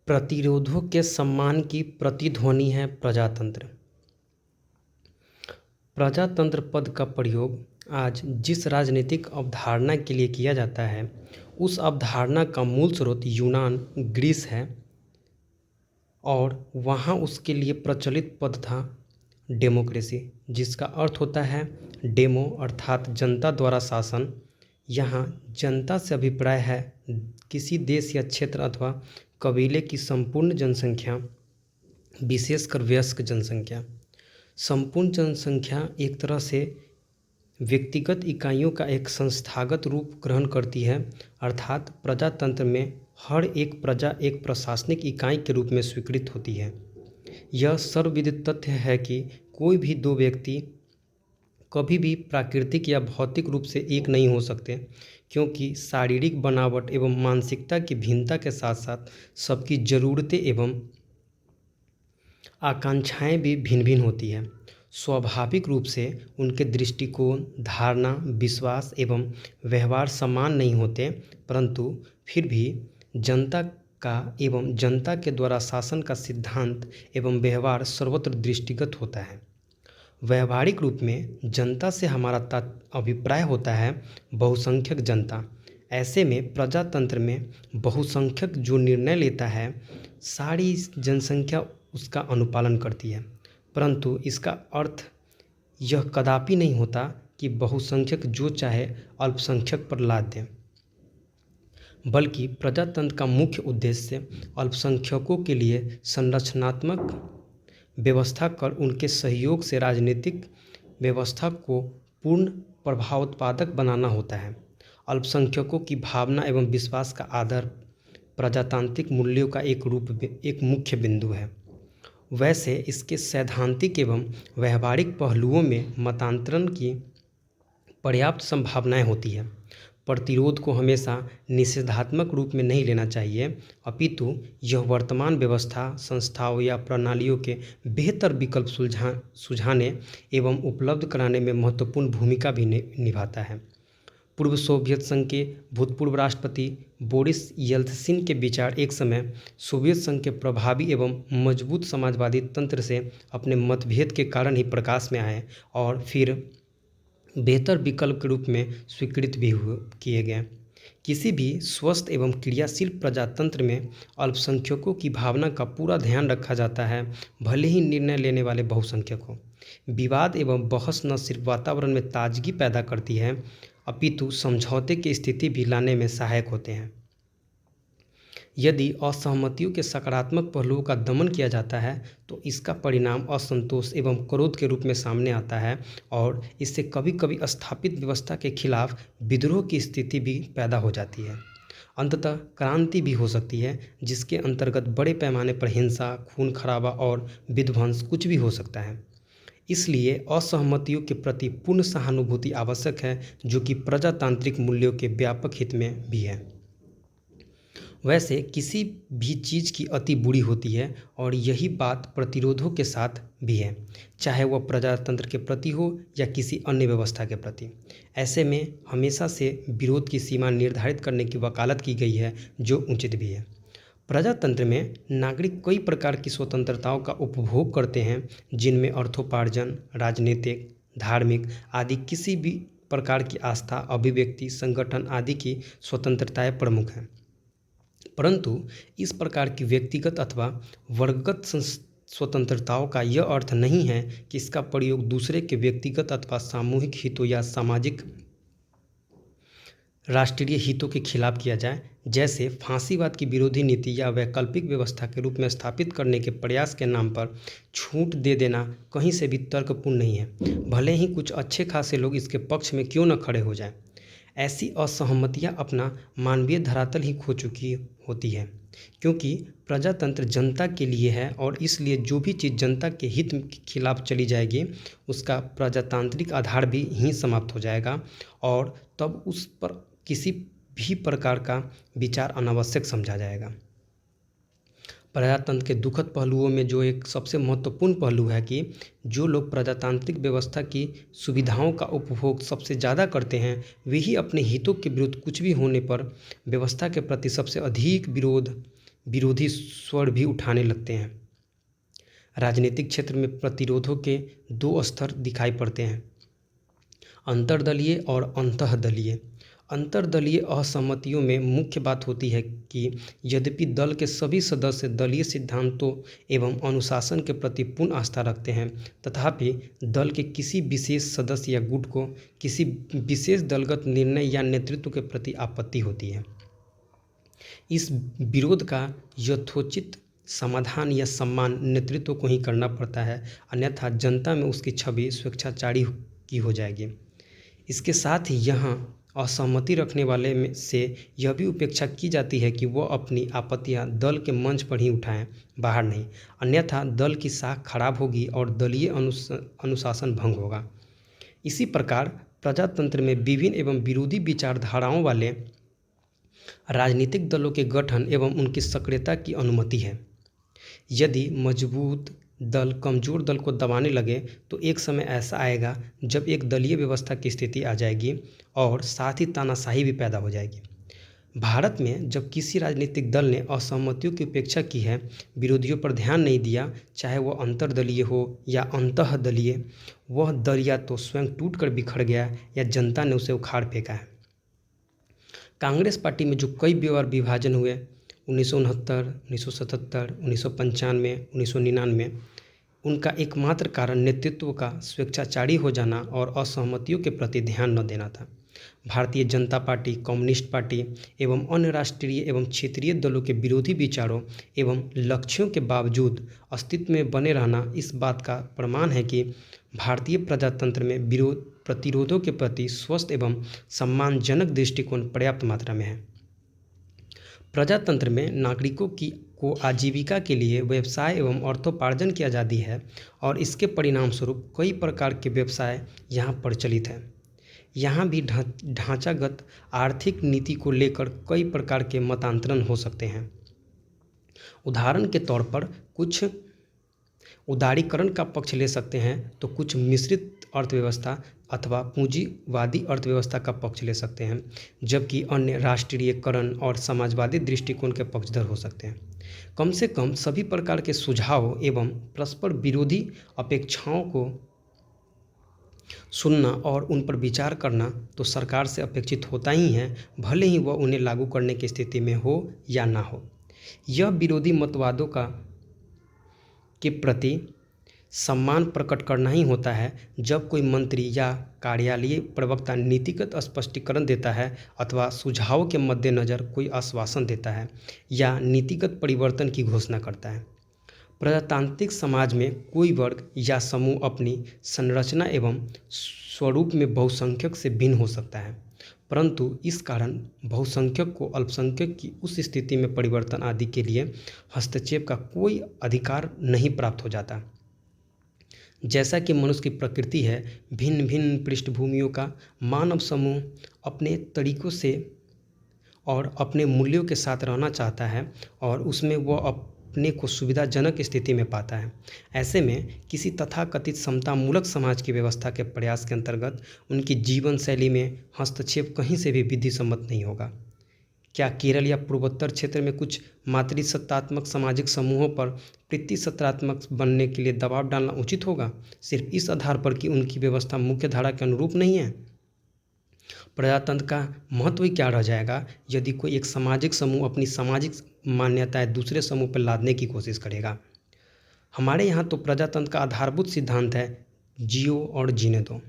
प्रतिरोधों के सम्मान की प्रतिध्वनि है प्रजातंत्र। प्रजातंत्र पद का प्रयोग आज जिस राजनीतिक अवधारणा के लिए किया जाता है, उस अवधारणा का मूल स्रोत यूनान ग्रीस है और वहाँ उसके लिए प्रचलित पद था डेमोक्रेसी, जिसका अर्थ होता है डेमो अर्थात जनता द्वारा शासन। यहाँ जनता से अभिप्राय है किसी देश या क्षेत्र अथवा कबीले की संपूर्ण जनसंख्या, विशेषकर वयस्क जनसंख्या। संपूर्ण जनसंख्या एक तरह से व्यक्तिगत इकाइयों का एक संस्थागत रूप ग्रहण करती है, अर्थात प्रजातंत्र में हर एक प्रजा एक प्रशासनिक इकाई के रूप में स्वीकृत होती है। यह सर्वविदित तथ्य है कि कोई भी दो व्यक्ति कभी भी प्राकृतिक या भौतिक रूप से एक नहीं हो सकते, क्योंकि शारीरिक बनावट एवं मानसिकता की भिन्नता के साथ साथ सबकी ज़रूरतें एवं आकांक्षाएं भी भिन्न भिन्न होती है। स्वाभाविक रूप से उनके दृष्टिकोण, धारणा, विश्वास एवं व्यवहार समान नहीं होते, परंतु फिर भी जनता का एवं जनता के द्वारा शासन का सिद्धांत एवं व्यवहार सर्वत्र दृष्टिगत होता है। व्यावहारिक रूप में जनता से हमारा अभिप्राय होता है बहुसंख्यक जनता। ऐसे में प्रजातंत्र में बहुसंख्यक जो निर्णय लेता है, सारी जनसंख्या उसका अनुपालन करती है, परंतु इसका अर्थ यह कदापि नहीं होता कि बहुसंख्यक जो चाहे अल्पसंख्यक पर लाद दें, बल्कि प्रजातंत्र का मुख्य उद्देश्य अल्पसंख्यकों के लिए संरचनात्मक व्यवस्था कर उनके सहयोग से राजनीतिक व्यवस्था को पूर्ण प्रभावोत्पादक बनाना होता है। अल्पसंख्यकों की भावना एवं विश्वास का आदर प्रजातांत्रिक मूल्यों का एक मुख्य बिंदु है। वैसे इसके सैद्धांतिक एवं व्यवहारिक पहलुओं में मतांतरण की पर्याप्त संभावनाएं होती है। प्रतिरोध को हमेशा निषेधात्मक रूप में नहीं लेना चाहिए, अपितु यह वर्तमान व्यवस्था, संस्थाओं या प्रणालियों के बेहतर विकल्प सुझाने एवं उपलब्ध कराने में महत्वपूर्ण भूमिका भी निभाता है। पूर्व सोवियत संघ के भूतपूर्व राष्ट्रपति बोरिस येल्त्सिन के विचार एक समय सोवियत संघ के प्रभावी एवं मजबूत समाजवादी तंत्र से अपने मतभेद के कारण ही प्रकाश में आए और फिर बेहतर विकल्प के रूप में स्वीकृत भी किए गए। किसी भी स्वस्थ एवं क्रियाशील प्रजातंत्र में अल्पसंख्यकों की भावना का पूरा ध्यान रखा जाता है, भले ही निर्णय लेने वाले बहुसंख्यक हों। विवाद एवं बहस न सिर्फ वातावरण में ताजगी पैदा करती है, अपितु समझौते की स्थिति भी लाने में सहायक होते हैं। यदि असहमतियों के सकारात्मक पहलुओं का दमन किया जाता है तो इसका परिणाम असंतोष एवं क्रोध के रूप में सामने आता है और इससे कभी कभी स्थापित व्यवस्था के खिलाफ विद्रोह की स्थिति भी पैदा हो जाती है। अंततः क्रांति भी हो सकती है, जिसके अंतर्गत बड़े पैमाने पर हिंसा, खून खराबा और विध्वंस कुछ भी हो सकता है। इसलिए असहमतियों के प्रति पूर्ण सहानुभूति आवश्यक है, जो कि प्रजातांत्रिक मूल्यों के व्यापक हित में भी है। वैसे किसी भी चीज़ की अति बुरी होती है और यही बात प्रतिरोधों के साथ भी है, चाहे वह प्रजातंत्र के प्रति हो या किसी अन्य व्यवस्था के प्रति। ऐसे में हमेशा से विरोध की सीमा निर्धारित करने की वकालत की गई है, जो उचित भी है। प्रजातंत्र में नागरिक कई प्रकार की स्वतंत्रताओं का उपभोग करते हैं, जिनमें अर्थोपार्जन, राजनीतिक, धार्मिक आदि किसी भी प्रकार की आस्था, अभिव्यक्ति, संगठन आदि की स्वतंत्रताएं प्रमुख हैं। परंतु इस प्रकार की व्यक्तिगत अथवा वर्गगत स्वतंत्रताओं का यह अर्थ नहीं है कि इसका प्रयोग दूसरे के व्यक्तिगत अथवा सामूहिक हितों या सामाजिक राष्ट्रीय हितों के खिलाफ किया जाए, जैसे फांसीवाद की विरोधी नीति या वैकल्पिक व्यवस्था के रूप में स्थापित करने के प्रयास के नाम पर छूट दे देना कहीं से भी तर्कपूर्ण नहीं है, भले ही कुछ अच्छे खासे लोग इसके पक्ष में क्यों न खड़े हो जाएं। ऐसी असहमतियां अपना मानवीय धरातल ही खो चुकी होती है, क्योंकि प्रजातंत्र जनता के लिए है और इसलिए जो भी चीज़ जनता के हित के खिलाफ चली जाएगी, उसका प्रजातांत्रिक आधार भी ही समाप्त हो जाएगा और तब उस पर किसी भी प्रकार का विचार अनावश्यक समझा जाएगा। प्रजातंत्र के दुखद पहलुओं में जो एक सबसे महत्वपूर्ण पहलू है कि जो लोग प्रजातांत्रिक व्यवस्था की सुविधाओं का उपभोग सबसे ज़्यादा करते हैं, वे ही अपने हितों के विरुद्ध कुछ भी होने पर व्यवस्था के प्रति सबसे अधिक विरोध विरोधी स्वर भी उठाने लगते हैं। राजनीतिक क्षेत्र में प्रतिरोधों के दो स्तर दिखाई पड़ते हैं, अंतर्दलीय और अंतःदलीय। अंतर्दलीय असहमतियों में मुख्य बात होती है कि यद्यपि दल के सभी सदस्य दलीय सिद्धांतों एवं अनुशासन के प्रति पूर्ण आस्था रखते हैं, तथापि दल के किसी विशेष सदस्य या गुट को किसी विशेष दलगत निर्णय या नेतृत्व के प्रति आपत्ति होती है। इस विरोध का यथोचित समाधान या सम्मान नेतृत्व को ही करना पड़ता है, अन्यथा जनता में उसकी छवि स्वेच्छाचारी की हो जाएगी। इसके साथ ही यहाँ असहमति रखने वाले में से यह भी उपेक्षा की जाती है कि वह अपनी आपत्तियां दल के मंच पर ही उठाएं, बाहर नहीं, अन्यथा दल की साख खराब होगी और दलीय अनुशासन भंग होगा। इसी प्रकार प्रजातंत्र में विभिन्न एवं विरोधी विचारधाराओं वाले राजनीतिक दलों के गठन एवं उनकी सक्रियता की अनुमति है। यदि मजबूत दल कमज़ोर दल को दबाने लगे तो एक समय ऐसा आएगा जब एक दलीय व्यवस्था की स्थिति आ जाएगी और साथ ही तानाशाही भी पैदा हो जाएगी। भारत में जब किसी राजनीतिक दल ने असहमतियों की उपेक्षा की है, विरोधियों पर ध्यान नहीं दिया, चाहे वह अंतर्दलीय हो या अंतःदलीय, वह दल या तो स्वयं टूट कर बिखर गया या जनता ने उसे उखाड़ फेंका है। कांग्रेस पार्टी में जो कई बार विभाजन हुए, 1969, 1977, 1995, 1999, उनका एकमात्र कारण नेतृत्व का स्वेच्छाचारी हो जाना और असहमतियों के प्रति ध्यान न देना था। Bharatiya Janata party, communist party एवं अन्य राष्ट्रीय एवं क्षेत्रीय दलों के विरोधी विचारों एवं लक्ष्यों के बावजूद अस्तित्व में बने रहना इस बात का प्रमाण है कि भारतीय प्रजातंत्र में प्रतिरोधों के प्रति स्वस्थ एवं सम्मानजनक दृष्टिकोण पर्याप्त मात्रा में है। प्रजातंत्र में नागरिकों को आजीविका के लिए व्यवसाय एवं अर्थोपार्जन की आज़ादी है और इसके परिणाम स्वरूप कई प्रकार के व्यवसाय यहाँ प्रचलित हैं। यहाँ भी ढांचागत आर्थिक नीति को लेकर कई प्रकार के मतांतरण हो सकते हैं। उदाहरण के तौर पर कुछ उदारीकरण का पक्ष ले सकते हैं तो कुछ मिश्रित अर्थव्यवस्था अथवा पूंजीवादी अर्थव्यवस्था का पक्ष ले सकते हैं, जबकि अन्य राष्ट्रीयकरण और समाजवादी दृष्टिकोण के पक्षधर हो सकते हैं। कम से कम सभी प्रकार के सुझाव एवं परस्पर विरोधी अपेक्षाओं को सुनना और उन पर विचार करना तो सरकार से अपेक्षित होता ही है, भले ही वह उन्हें लागू करने की स्थिति में हो या ना हो। यह विरोधी मतवादों के प्रति सम्मान प्रकट करना ही होता है। जब कोई मंत्री या कार्यालयीय प्रवक्ता नीतिगत स्पष्टीकरण देता है अथवा सुझावों के मद्देनज़र कोई आश्वासन देता है या नीतिगत परिवर्तन की घोषणा करता है। प्रजातांत्रिक समाज में कोई वर्ग या समूह अपनी संरचना एवं स्वरूप में बहुसंख्यक से भिन्न हो सकता है, परंतु इस कारण बहुसंख्यक को अल्पसंख्यक की उस स्थिति में परिवर्तन आदि के लिए हस्तक्षेप का कोई अधिकार नहीं प्राप्त हो जाता। जैसा कि मनुष्य की प्रकृति है, भिन्न भिन्न पृष्ठभूमियों का मानव समूह अपने तरीकों से और अपने मूल्यों के साथ रहना चाहता है और उसमें वह अपने को सुविधाजनक स्थिति में पाता है। ऐसे में किसी तथाकथित समतामूलक समाज की व्यवस्था के प्रयास के अंतर्गत उनकी जीवन शैली में हस्तक्षेप कहीं से भी विधिसम्मत नहीं होगा। क्या केरल या पूर्वोत्तर क्षेत्र में कुछ मातृसत्तात्मक सामाजिक समूहों पर प्रतिसत्तात्मक बनने के लिए दबाव डालना उचित होगा, सिर्फ इस आधार पर कि उनकी व्यवस्था मुख्य धारा के अनुरूप नहीं है? प्रजातंत्र का महत्व ही क्या रह जाएगा यदि कोई एक सामाजिक समूह अपनी सामाजिक मान्यताएं दूसरे समूह पर लादने की कोशिश करेगा। हमारे यहाँ तो प्रजातंत्र का आधारभूत सिद्धांत है, जियो और जीने दो।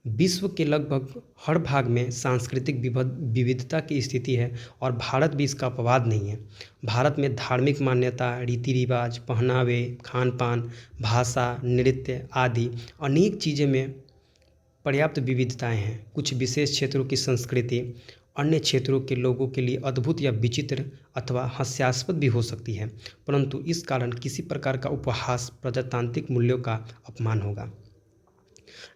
विश्व के लगभग हर भाग में सांस्कृतिक विविधता की स्थिति है और भारत भी इसका अपवाद नहीं है। भारत में धार्मिक मान्यता, रीति रिवाज, पहनावे, खान पान, भाषा, नृत्य आदि अनेक चीज़ें में पर्याप्त विविधताएं हैं। कुछ विशेष क्षेत्रों की संस्कृति अन्य क्षेत्रों के लोगों के लिए अद्भुत या विचित्र अथवा हास्यास्पद भी हो सकती है, परंतु इस कारण किसी प्रकार का उपहास प्रजातांत्रिक मूल्यों का अपमान होगा।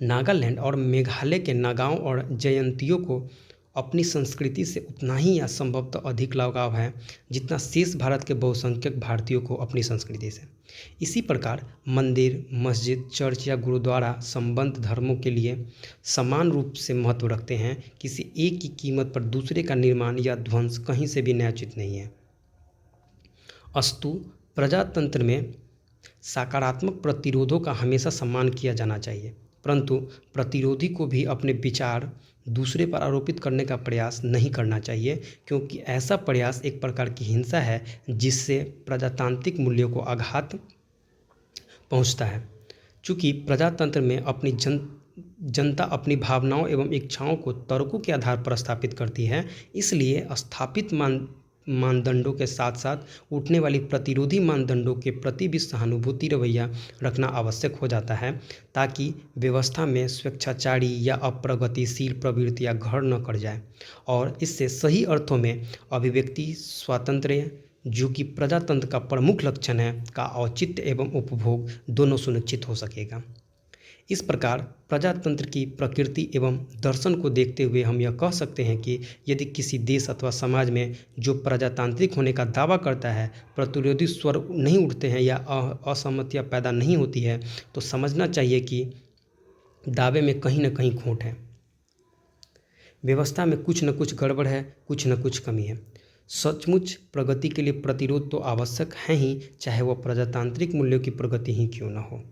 नागालैंड और मेघालय के नागाओं और जयंतियों को अपनी संस्कृति से उतना ही या संभवतः अधिक लगाव है जितना शेष भारत के बहुसंख्यक भारतीयों को अपनी संस्कृति से। इसी प्रकार मंदिर, मस्जिद, चर्च या गुरुद्वारा संबंध धर्मों के लिए समान रूप से महत्व रखते हैं। किसी एक की कीमत पर दूसरे का निर्माण या ध्वंस कहीं से भी न्यायोचित नहीं है। अस्तु प्रजातंत्र में सकारात्मक प्रतिरोधों का हमेशा सम्मान किया जाना चाहिए, परंतु प्रतिरोधी को भी अपने विचार दूसरे पर आरोपित करने का प्रयास नहीं करना चाहिए, क्योंकि ऐसा प्रयास एक प्रकार की हिंसा है जिससे प्रजातांत्रिक मूल्यों को आघात पहुंचता है। चूँकि प्रजातंत्र में जनता अपनी भावनाओं एवं इच्छाओं को तर्कों के आधार पर स्थापित करती है, इसलिए स्थापित मानदंडों के साथ साथ उठने वाली प्रतिरोधी मानदंडों के प्रति भी सहानुभूति रवैया रखना आवश्यक हो जाता है, ताकि व्यवस्था में स्वेच्छाचारी या अप्रगतिशील प्रवृत्तियां घर न कर जाए और इससे सही अर्थों में अभिव्यक्ति स्वातंत्र्य, जो कि प्रजातंत्र का प्रमुख लक्षण है, का औचित्य एवं उपभोग दोनों सुनिश्चित हो सकेगा। इस प्रकार प्रजातंत्र की प्रकृति एवं दर्शन को देखते हुए हम यह कह सकते हैं कि यदि किसी देश अथवा समाज में जो प्रजातांत्रिक होने का दावा करता है प्रतिरोधी स्वर नहीं उठते हैं या असहमतियाँ पैदा नहीं होती है, तो समझना चाहिए कि दावे में कहीं न कहीं खोट है, व्यवस्था में कुछ न कुछ गड़बड़ है, कुछ न कुछ कमी है। सचमुच प्रगति के लिए प्रतिरोध तो आवश्यक है ही, चाहे वह प्रजातांत्रिक मूल्यों की प्रगति ही क्यों न हो।